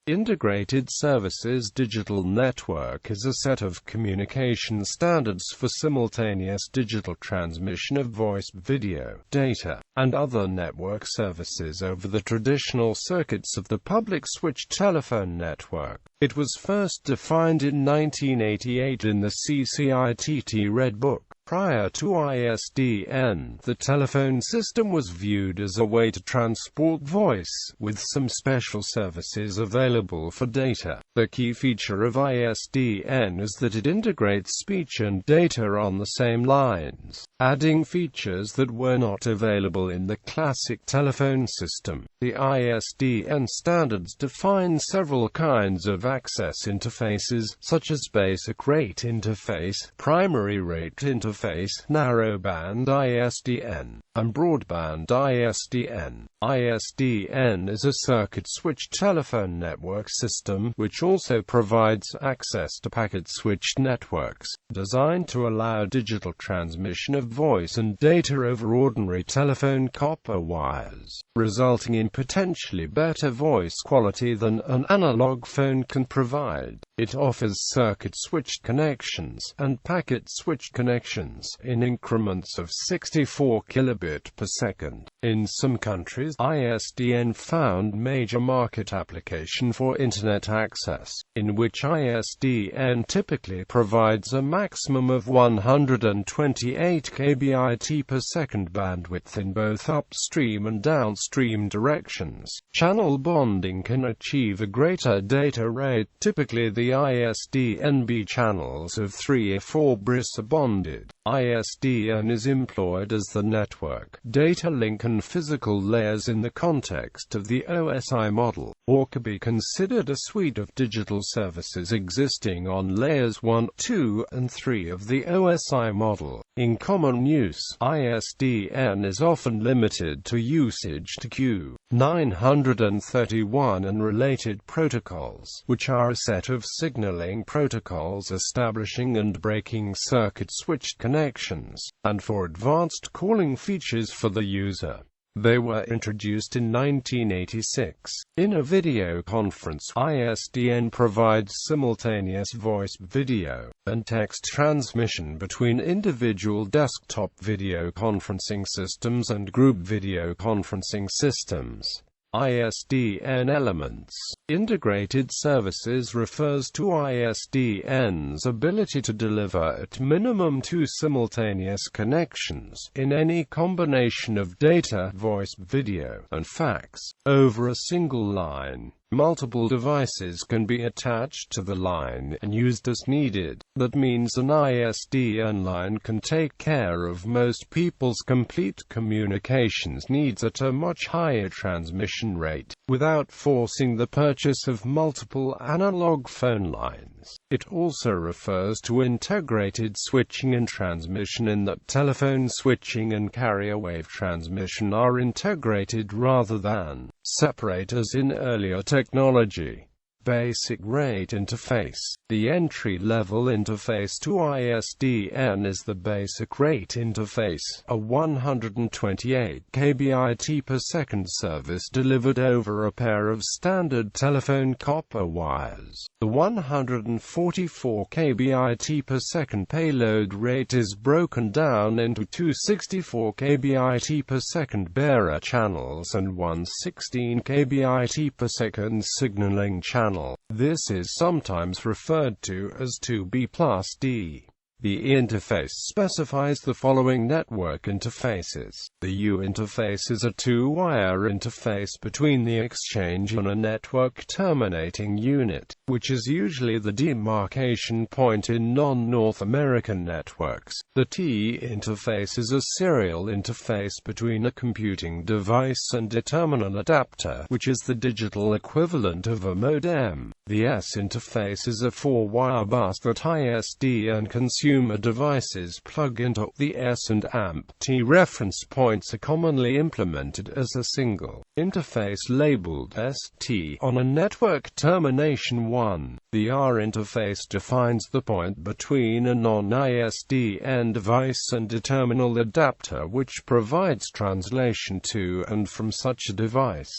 Integrated Services Digital Network is a set of communication standards for simultaneous digital transmission of voice, video, data, and other network services over the traditional circuits of the public switched telephone network. It was first defined in 1988 in the CCITT Red Book. Prior to ISDN, the telephone system was viewed as a way to transport voice, with some special services available for data. The key feature of ISDN is that it integrates speech and data on the same lines, adding features that were not available in the classic telephone system. The ISDN standards define several kinds of access interfaces, such as basic rate interface, primary rate interface, narrowband ISDN, and broadband ISDN. ISDN is a circuit-switched telephone network system, which also provides access to packet-switched networks, designed to allow digital transmission of voice and data over ordinary telephone copper wires, resulting in potentially better voice quality than an analog phone can provide. It offers circuit-switched connections and packet-switched connections in increments of 64 kilobit per second. In some countries, ISDN found major market application for Internet access, in which ISDN typically provides a maximum of 128 kbit per second bandwidth in both upstream and downstream directions. Channel bonding can achieve a greater data rate. Typically, the ISDN-B channels of 3 or 4 bris are bonded. ISDN is employed as the network, data link and physical layers in the context of the OSI model, or can be considered a suite of digital services existing on layers 1, 2, and 3 of the OSI model. In common use, ISDN is often limited to usage to Q931 and related protocols, which are a set of signaling protocols establishing and breaking circuit-switched connections, and for advanced calling features for the user. They were introduced in 1986. In a video conference, ISDN provides simultaneous voice, video, and text transmission between individual desktop video conferencing systems and group video conferencing systems. ISDN elements. Integrated Services refers to ISDN's ability to deliver at minimum 2 simultaneous connections in any combination of data, voice, video, and fax over a single line. Multiple devices can be attached to the line and used as needed. That means an ISDN line can take care of most people's complete communications needs at a much higher transmission rate, without forcing the purchase of multiple analog phone lines. It also refers to integrated switching and transmission, in that telephone switching and carrier wave transmission are integrated rather than separate as in earlier technology. Basic rate interface. The entry-level interface to ISDN is the basic rate interface, a 128 kbit per second service delivered over a pair of standard telephone copper wires. The 144 kbit per second payload rate is broken down into 2 64 kbit per second bearer channels and 1 16 kbit per second signaling channel. This is sometimes referred to as 2B plus D. The interface specifies the following network interfaces. The U interface is a two-wire interface between the exchange and a network terminating unit, which is usually the demarcation point in non-North American networks. The T interface is a serial interface between a computing device and a terminal adapter, which is the digital equivalent of a modem. The S interface is a 4-wire bus that ISDN consumer devices plug into. The S and AMP-T reference points are commonly implemented as a single interface labeled ST on a network termination 1. The R interface defines the point between a non-ISDN device and a terminal adapter which provides translation to and from such a device.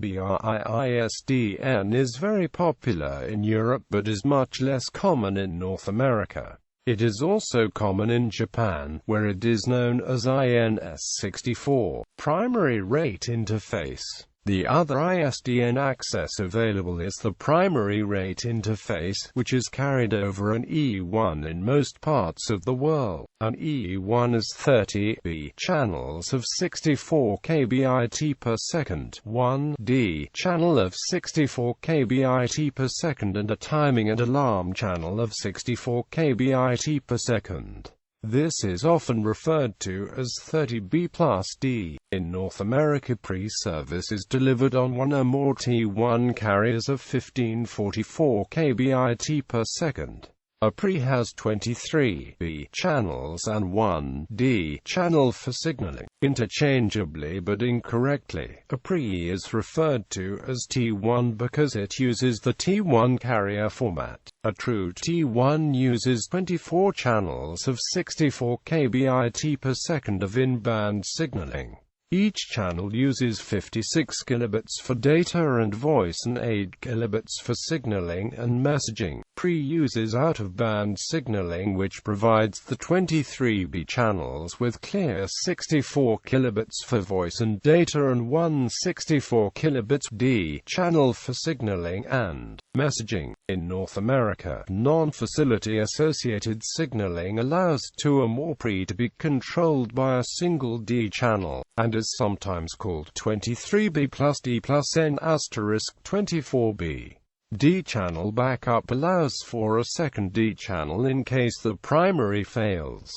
ISDN is very popular in Europe but is much less common in North America. It is also common in Japan, where it is known as INS64, primary rate interface. The other ISDN access available is the primary rate interface, which is carried over an E1 in most parts of the world. An E1 is 30 B channels of 64 kbit per second, 1 D channel of 64 kbit per second and a timing and alarm channel of 64 kbit per second. This is often referred to as 30B plus D. In North America, pre-service is delivered on one or more T1 carriers of 1544 kbit per second. A pre has 23 B channels and 1 D channel for signaling. Interchangeably but incorrectly, a pre is referred to as T1 because it uses the T1 carrier format. A true T1 uses 24 channels of 64 kbit per second of in-band signaling. Each channel uses 56 kilobits for data and voice and 8 kilobits for signaling and messaging. Pre uses out-of-band signaling, which provides the 23B channels with clear 64 kilobits for voice and data and one 64 kilobits D channel for signaling and messaging. In North America, non-facility associated signaling allows two or more pre to be controlled by a single D channel, and is sometimes called 23B plus D plus N asterisk 24B. D channel backup allows for a second D channel in case the primary fails.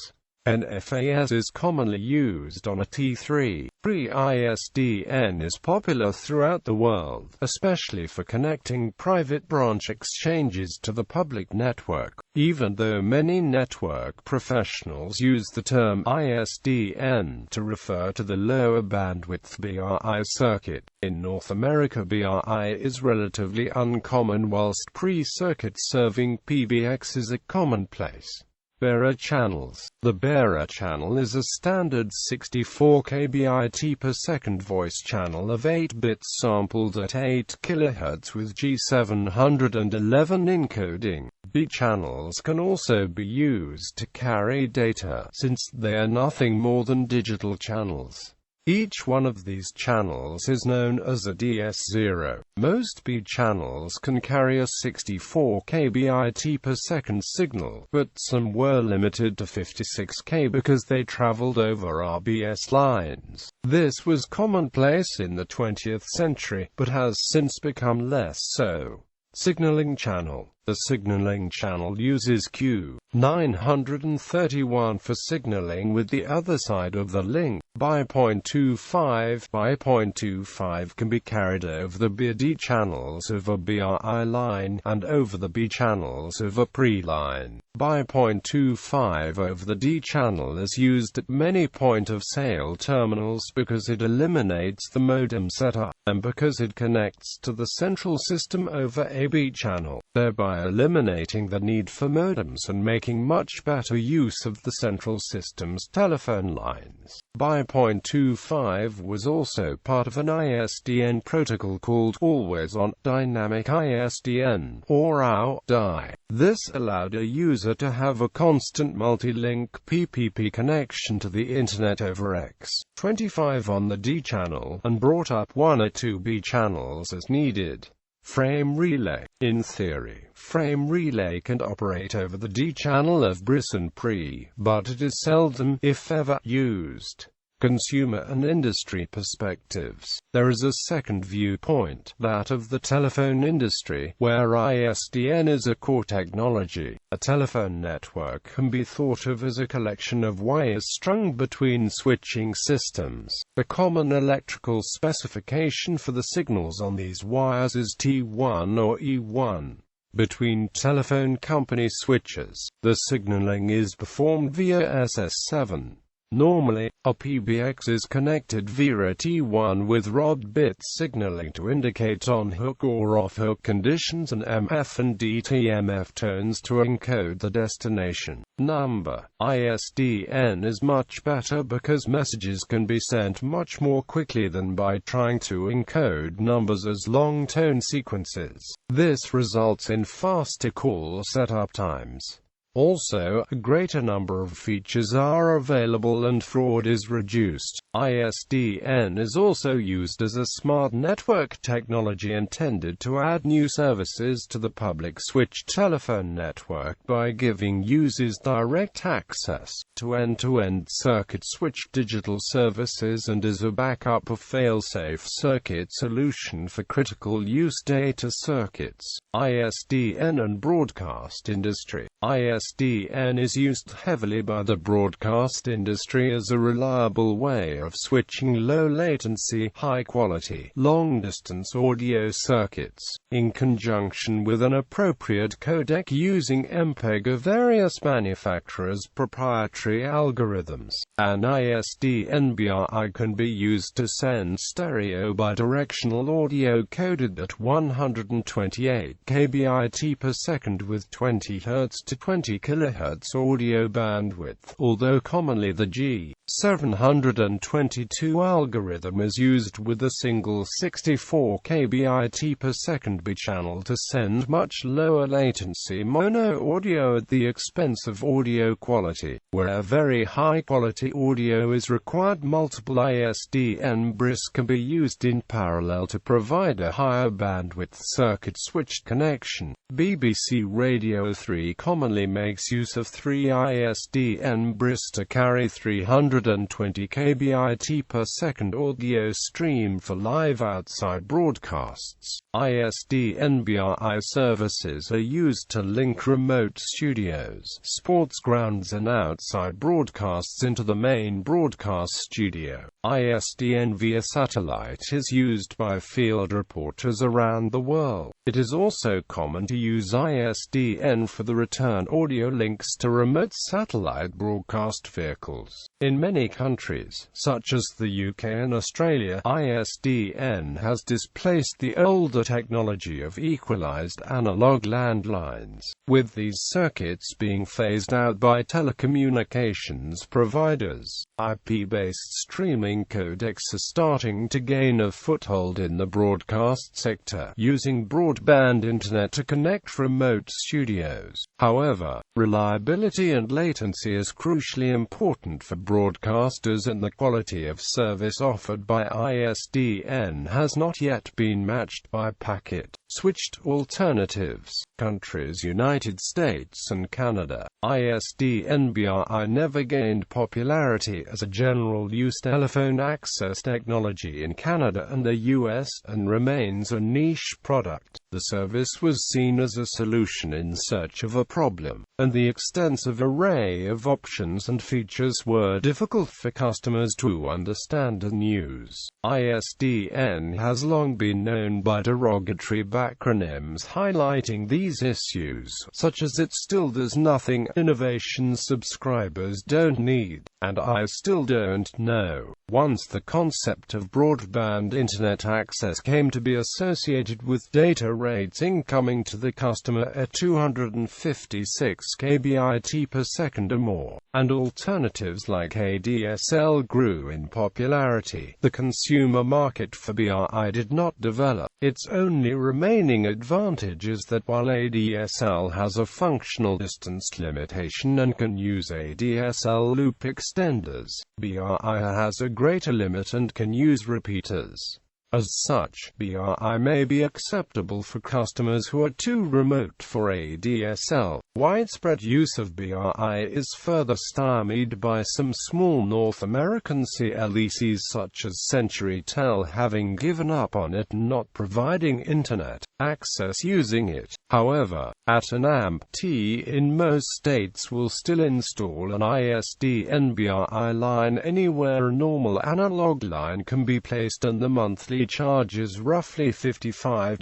NFAS is commonly used on a T3. Pre-ISDN is popular throughout the world, especially for connecting private branch exchanges to the public network. Even though many network professionals use the term ISDN to refer to the lower bandwidth BRI circuit, in North America BRI is relatively uncommon whilst pre-circuit serving PBX is a commonplace. Bearer channels. The bearer channel is a standard 64 kbit per second voice channel of 8 bits sampled at 8 kHz with G711 encoding. B channels can also be used to carry data, since they are nothing more than digital channels. Each one of these channels is known as a DS0. Most B channels can carry a 64 kbit per second signal, but some were limited to 56 because they traveled over RBS lines. This was commonplace in the 20th century, but has since become less so. Signaling channel. The signaling channel uses Q931 for signaling with the other side of the link. By 0.25 can be carried over the BD channels of a BRI line, and over the B channels of a pre-line. By 0.25 over the D channel is used at many point-of-sale terminals because it eliminates the modem setup, and because it connects to the central system over a B channel, thereby eliminating the need for modems and making much better use of the central system's telephone lines. By 0.25 was also part of an ISDN protocol called Always On Dynamic ISDN, or AU-DI. This allowed a user to have a constant multi-link PPP connection to the Internet over X25 on the D channel, and brought up one or two B channels as needed. Frame relay. In theory, frame relay can operate over the D channel of BRIS and PRE, but it is seldom, if ever, used. Consumer and industry perspectives. There is a second viewpoint, that of the telephone industry, where ISDN is a core technology. A telephone network can be thought of as a collection of wires strung between switching systems. The common electrical specification for the signals on these wires is T1 or E1. Between telephone company switches, the signaling is performed via SS7. Normally, a PBX is connected via a T1 with rod bit signaling to indicate on-hook or off-hook conditions and MF and DTMF tones to encode the destination number. ISDN is much better because messages can be sent much more quickly than by trying to encode numbers as long tone sequences. This results in faster call setup times. Also, a greater number of features are available and fraud is reduced. ISDN is also used as a smart network technology intended to add new services to the public switched telephone network by giving users direct access to end-to-end circuit switched digital services, and is a backup of fail-safe circuit solution for critical use data circuits. ISDN and broadcast industry. ISDN is used heavily by the broadcast industry as a reliable way of switching low-latency, high-quality, long-distance audio circuits, in conjunction with an appropriate codec using MPEG of various manufacturers' proprietary algorithms. An ISDN BRI can be used to send stereo bidirectional audio coded at 128 kbit per second with 20 Hz to 20 kHz audio bandwidth, although commonly the G722 algorithm is used with a single 64 kbit per second B-channel to send much lower latency mono audio at the expense of audio quality. Where very high-quality audio is required, multiple ISDN BRIs can be used in parallel to provide a higher bandwidth circuit-switched connection. BBC Radio 3 commonly makes use of 3 ISDN BRIs to carry 320 kbit per second audio stream for live outside broadcasts. ISDN BRI services are used to link remote studios, sports grounds and outside broadcasts into the main broadcast studio. ISDN via satellite is used by field reporters around the world. It is also common to use ISDN for the return audio links to remote satellite broadcast vehicles. In many countries, such as the UK and Australia, ISDN has displaced the older technology of equalized analog landlines, with these circuits being phased out by telecommunications providers. IP-based streaming codecs are starting to gain a foothold in the broadcast sector, using broadband internet to connect remote studios. However, reliability and latency latency is crucially important for broadcasters, and the quality of service offered by ISDN has not yet been matched by packet-switched alternatives. Countries United States and Canada. ISDN BRI never gained popularity as a general-use telephone access technology in Canada and the US, and remains a niche product. The service was seen as a solution in search of a problem, and the extensive array of options and features were difficult for customers to understand and use. ISDN has long been known by derogatory backronyms highlighting these issues, such as "it still does nothing," "innovation subscribers don't need," and "I still don't know." Once the concept of broadband internet access came to be associated with data rates incoming to the customer at 256 kbit per second or more, and alternatives like ADSL grew in popularity, the consumer market for BRI did not develop. Its only remaining advantage is that while ADSL has a functional distance limitation and can use ADSL loop extenders, BRI has a greater limit and can use repeaters. As such, BRI may be acceptable for customers who are too remote for ADSL. Widespread use of BRI is further stymied by some small North American CLECs such as CenturyTel having given up on it and not providing internet access using it. However, an AMP-T in most states will still install an ISDN BRI line anywhere a normal analog line can be placed, and the monthly IP charges roughly $55.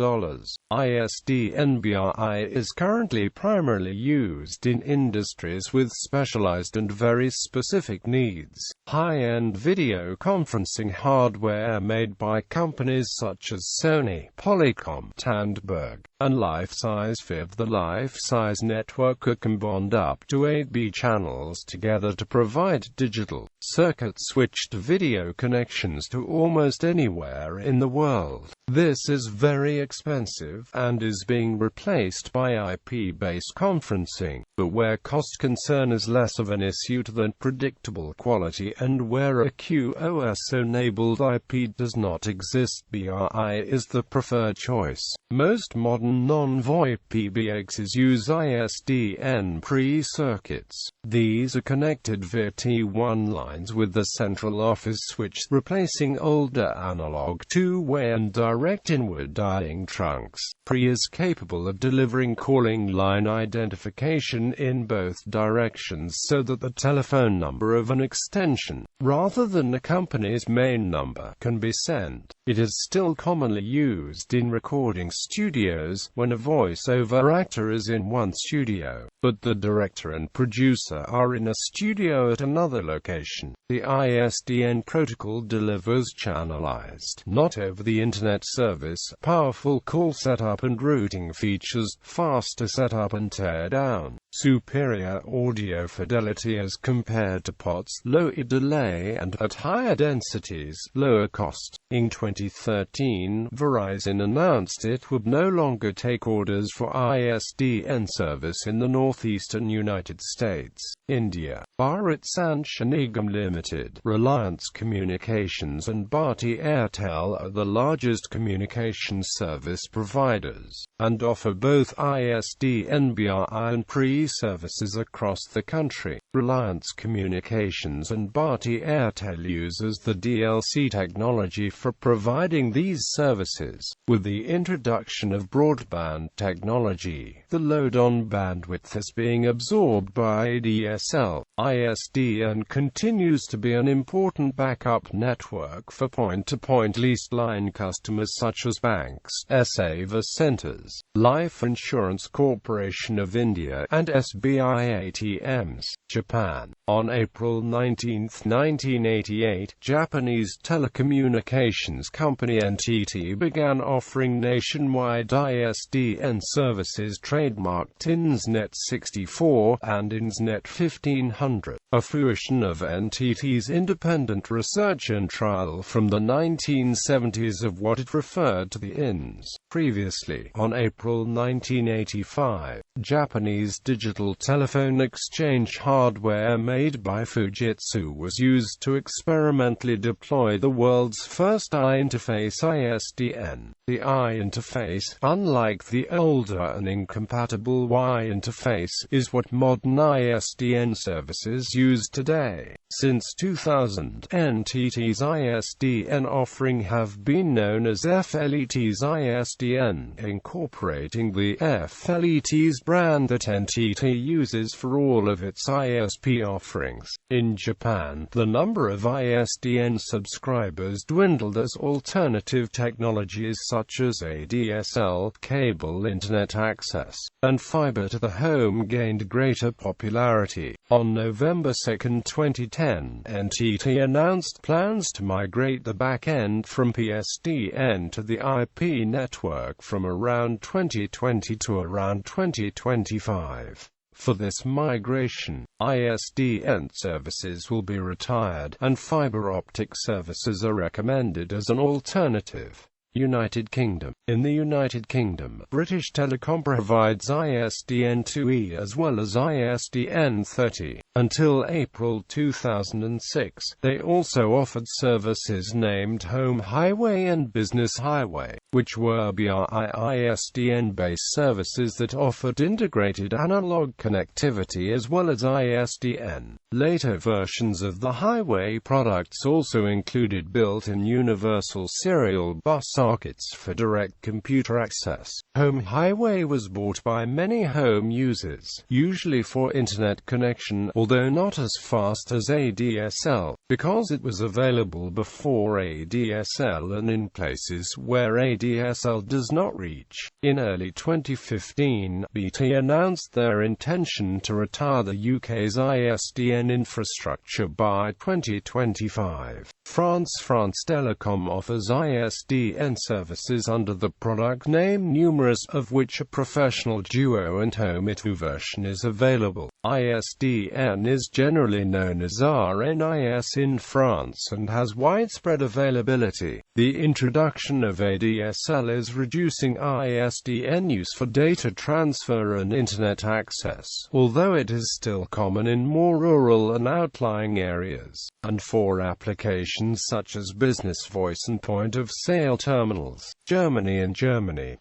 ISDN-BRI is currently primarily used in industries with specialized and very specific needs. High-end video conferencing hardware made by companies such as Sony, Polycom, Tandberg, and Lifesize FIV. The Lifesize network can bond up to 8B channels together to provide digital, circuit-switched video connections to almost anywhere in the world. This is very expensive and is being replaced by IP-based conferencing, but where cost concern is less of an issue than predictable quality and where a QoS-enabled IP does not exist, BRI is the preferred choice. Most modern non-VoIP PBXs use ISDN pre-circuits. These are connected via T1 lines with the central office switch, replacing older analog two-way and direct inward dialing trunks. Pre is capable of delivering calling line identification in both directions so that the telephone number of an extension, rather than the company's main number, can be sent. It is still commonly used in recording studios, when a voice-over actor is in one studio, but the director and producer are in a studio at another location. The ISDN protocol delivers channelized, not over the Internet service, powerful call setup and routing features, faster setup and teardown, superior audio fidelity as compared to POTS, lower delay and, at higher densities, lower cost. In 2013, Verizon announced it would no longer take orders for ISDN service in the northeastern United States. India. Bharat Sanchar Nigam Limited, Reliance Communications and Bharti Airtel are the largest communications service providers, and offer both ISDN-BRI and pre-services across the country. Reliance Communications and Bharti Airtel uses the DLC technology for providing these services. With the introduction of broadband technology, the load on bandwidth is being absorbed by ADSL. ISDN continues to be an important backup network for point-to-point leased line customers such as banks, Seva centers, Life Insurance Corporation of India, and SBI ATMs. Japan. On April 19, 1988, Japanese telecommunications company NTT began offering nationwide ISDN services trademarked INSNet 64 and INSNet 1500, a fruition of NTT's independent research and trial from the 1970s of what it referred to the INS. Previously, on April 1985, Japanese digital telephone exchange hardware made by Fujitsu was used to experimentally deploy the world's first I-interface ISDN. The I-interface, unlike the older and incompatible Y-interface, is what modern ISDN services use today. Since 2000, NTT's ISDN offering have been known as FLET's ISDN, incorporating the FLET's brand that NTT uses for all of its ISP offerings. In Japan, the number of ISDN subscribers dwindled as alternative technologies such as ADSL, cable internet access, and fiber to the home gained greater popularity. On November 2, 2010, NTT announced plans to migrate the back-end from PSTN to the IP network from around 2020 to around 2025. For this migration, ISDN services will be retired, and fiber optic services are recommended as an alternative. United Kingdom. In the United Kingdom, British Telecom provides ISDN2E as well as ISDN30. Until April 2006, they also offered services named Home Highway and Business Highway, which were BRI ISDN-based services that offered integrated analog connectivity as well as ISDN. Later versions of the highway products also included built-in universal serial bus sockets for direct computer access. Home Highway was bought by many home users, usually for internet connection, although not as fast as ADSL, because it was available before ADSL and in places where ADSL does not reach. In early 2015, BT announced their intention to retire the UK's ISDN infrastructure by 2025. France Telecom offers ISDN services under the product name, numerous of which a professional duo and home-it version is available. ISDN is generally known as RNIS in France and has widespread availability. The introduction of ADSL is reducing ISDN use for data transfer and internet access, although it is still common in more rural and outlying areas, and for applications such as business voice and point-of-sale terminals. Germany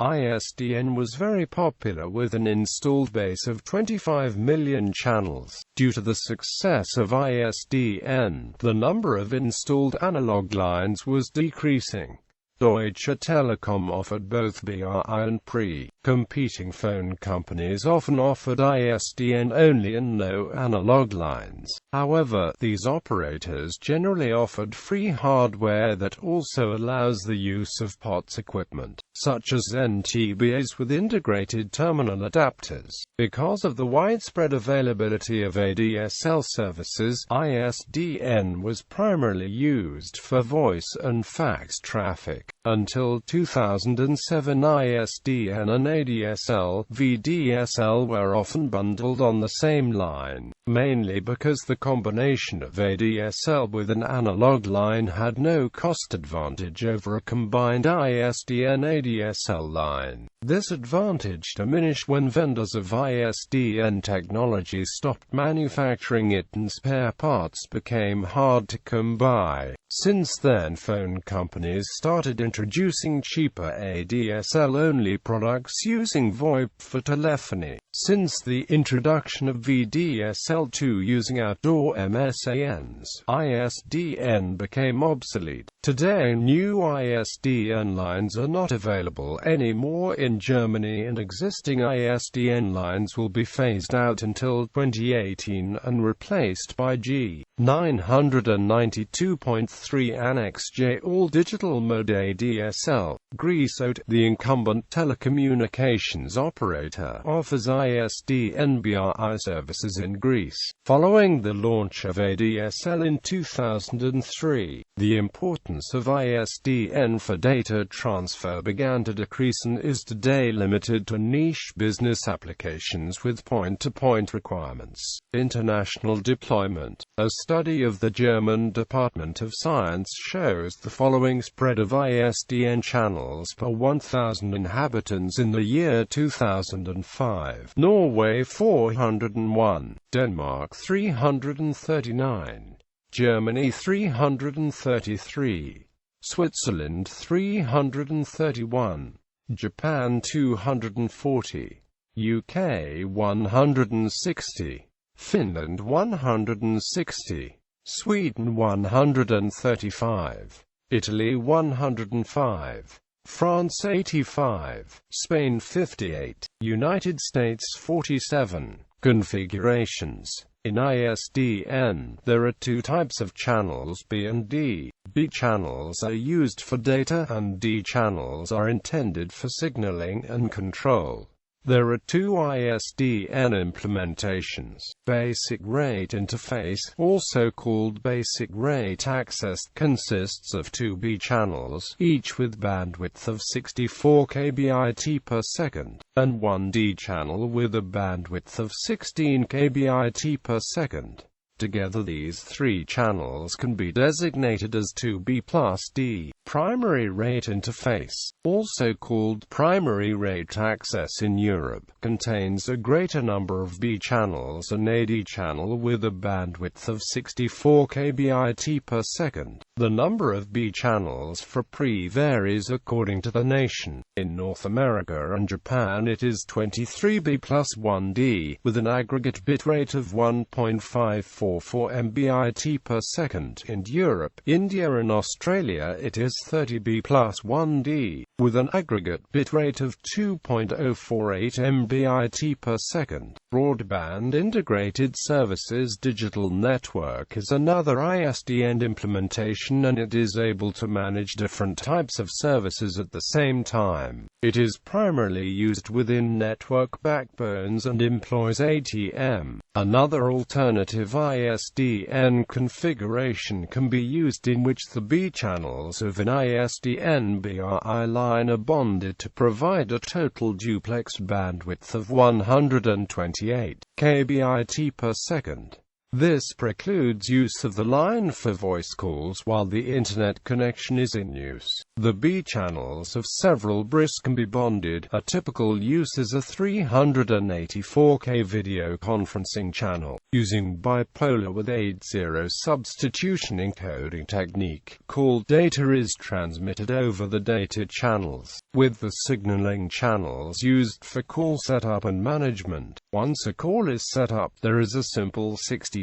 ISDN was very popular with an installed base of 25 million channels. Due to the success of ISDN, the number of installed analog lines was decreasing. Deutsche Telekom offered both BRI and PRI. Competing phone companies often offered ISDN only and no analog lines. However, these operators generally offered free hardware that also allows the use of POTS equipment, such as NTBAs with integrated terminal adapters. Because of the widespread availability of ADSL services, ISDN was primarily used for voice and fax traffic. Until 2007, ISDN and ADSL, VDSL were often bundled on the same line, mainly because the combination of ADSL with an analog line had no cost advantage over a combined ISDN-ADSL line. This advantage diminished when vendors of ISDN technology stopped manufacturing it and spare parts became hard to come by. Since then, phone companies started introducing cheaper ADSL-only products using VoIP for telephony. Since the introduction of VDSL2 using outdoor MSANs, ISDN became obsolete. Today, new ISDN lines are not available anymore in Germany, and existing ISDN lines will be phased out until 2018 and replaced by G. 992.3 Annex J all-digital mode ADSL. Greece.It, the incumbent telecommunications operator, offers ISDN BRI services in Greece. Following the launch of ADSL in 2003, the importance of ISDN for data transfer began to decrease and is today limited to niche business applications with point-to-point requirements. International deployment. A study of the German Department of Science shows the following spread of ISDN channels per 1,000 inhabitants in the year 2005. Norway 401, Denmark 339, Germany 333, Switzerland 331, Japan 240, UK 160, Finland 160, Sweden 135, Italy 105, France 85, Spain 58, United States 47. Configurations. In ISDN, there are two types of channels, B and D. B channels are used for data, and D channels are intended for signaling and control. There are two ISDN implementations. Basic Rate Interface, also called Basic Rate Access, consists of two B channels, each with bandwidth of 64 kbit per second, and one D channel with a bandwidth of 16 kbit per second. Together, these three channels can be designated as 2B plus D. Primary Rate Interface, also called Primary Rate Access in Europe, contains a greater number of B channels and a D channel with a bandwidth of 64 kbit per second. The number of B channels for PRI varies according to the nation. In North America and Japan it is 23B plus 1D, with an aggregate bitrate of 1.54 2.44 mbit per second. In Europe, India and Australia it is 30b plus 1d, with an aggregate bitrate of 2.048 mbit per second. Broadband Integrated Services Digital Network is another ISDN implementation, and it is able to manage different types of services at the same time. It is primarily used within network backbones and employs ATM. Another alternative ISDN configuration can be used in which the B channels of an ISDN BRI line are bonded to provide a total duplex bandwidth of 128 kbit per second. This precludes use of the line for voice calls while the Internet connection is in use. The B channels of several BRIs can be bonded. A typical use is a 384K video conferencing channel, using bipolar with 8/0 substitution encoding technique, called data is transmitted over the data channels, with the signaling channels used for call setup and management. Once a call is set up, there is a simple 64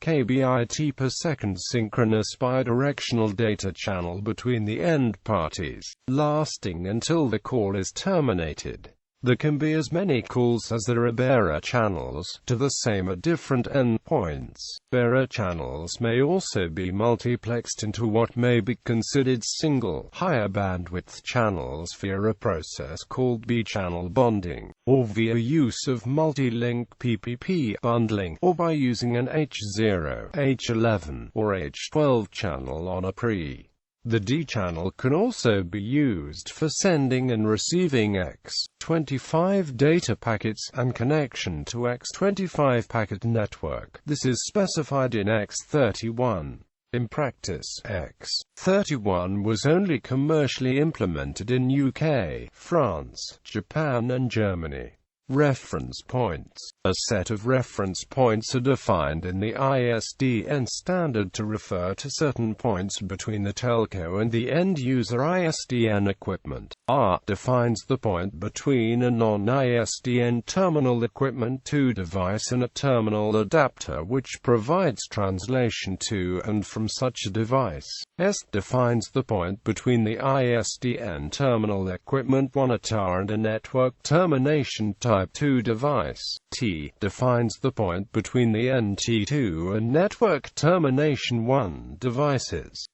kbit per second synchronous bidirectional data channel between the end parties, lasting until the call is terminated. There can be as many calls as there are bearer channels, to the same at different endpoints. Bearer channels may also be multiplexed into what may be considered single, higher bandwidth channels via a process called B-channel bonding, or via use of multi-link PPP bundling, or by using an H0, H11, or H12 channel on a pre. The D channel can also be used for sending and receiving X25 data packets and connection to X25 packet network. This is specified in X31. In practice, X31 was only commercially implemented in UK, France, Japan and Germany. Reference points. A set of reference points are defined in the ISDN standard to refer to certain points between the telco and the end-user ISDN equipment. R defines the point between a non-ISDN terminal equipment to device and a terminal adapter which provides translation to and from such a device. S defines the point between the ISDN terminal equipment 1 ATAR and a network termination type 2 device. T defines the point between the NT2 and network termination 1 devices.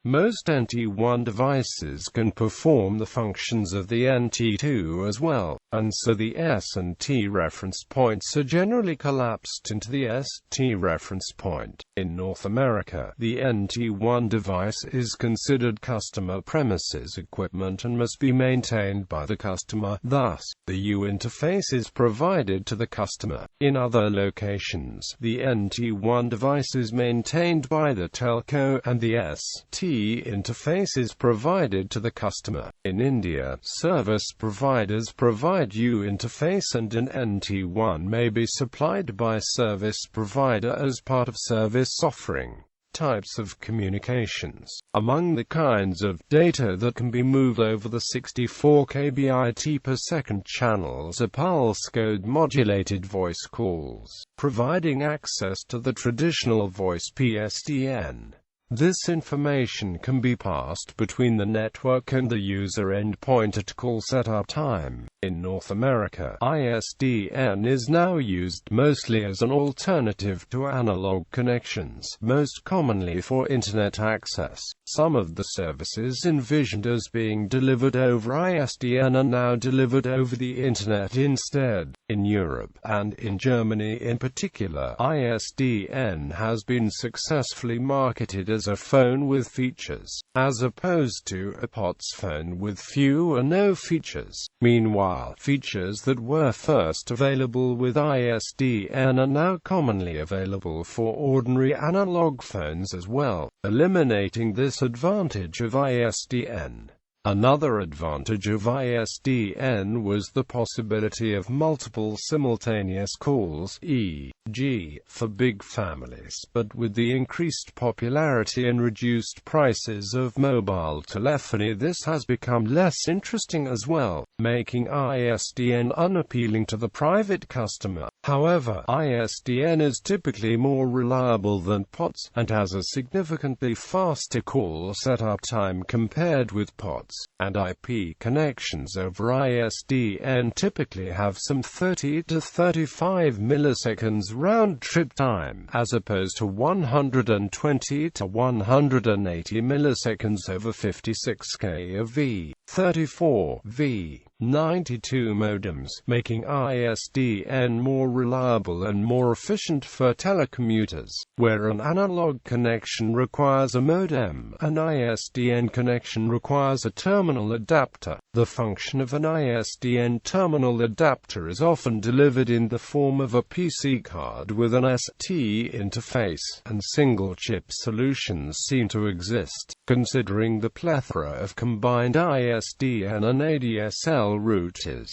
Most NT1 devices can perform the functions of the NT2 as well, and so the S and T reference points are generally collapsed into the ST reference point. In North America, the NT1 device is considered customer premises equipment and must be maintained by the customer, thus, the U interface is provided to the customer. In other locations, the NT1 device is maintained by the telco, and the ST interface is provided to the customer. In India, service providers provide U interface and an NT1 may be supplied by service provider as part of service offering. Types of communications. Among the kinds of data that can be moved over the 64 kbit per second channels are pulse code modulated voice calls, providing access to the traditional voice PSTN. This information can be passed between the network and the user endpoint at call setup time. In North America, ISDN is now used mostly as an alternative to analog connections, most commonly for Internet access. Some of the services envisioned as being delivered over ISDN are now delivered over the Internet instead. In Europe, and in Germany in particular, ISDN has been successfully marketed as a phone with features, as opposed to a POTS phone with few or no features. Meanwhile, features that were first available with ISDN are now commonly available for ordinary analog phones as well, eliminating this advantage of ISDN. Another advantage of ISDN was the possibility of multiple simultaneous calls, e.g., for big families, but with the increased popularity and reduced prices of mobile telephony, this has become less interesting as well, making ISDN unappealing to the private customer. However, ISDN is typically more reliable than POTS, and has a significantly faster call setup time compared with POTS, and IP connections over ISDN typically have some 30 to 35 milliseconds round-trip time, as opposed to 120 to 180 milliseconds over 56K of V34, V92 modems, making ISDN more reliable and more efficient for telecommuters. Where an analog connection requires a modem, an ISDN connection requires a terminal adapter. The function of an ISDN terminal adapter is often delivered in the form of a PC card with an ST interface, and single-chip solutions seem to exist, considering the plethora of combined ISDN and ADSL routers.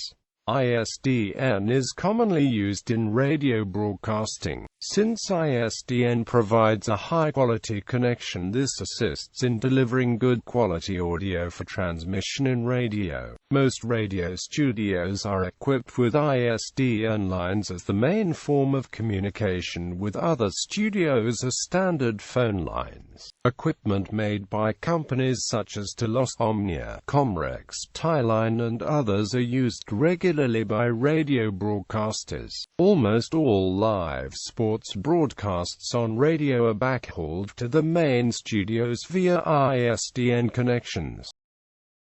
ISDN is commonly used in radio broadcasting. Since ISDN provides a high-quality connection, this assists in delivering good quality audio for transmission in radio. Most radio studios are equipped with ISDN lines as the main form of communication, with other studios as standard phone lines. Equipment made by companies such as Telos, Omnia, Comrex, Tyline and others are used regularly by radio broadcasters. Almost all live sports broadcasts on radio are backhauled to the main studios via ISDN connections.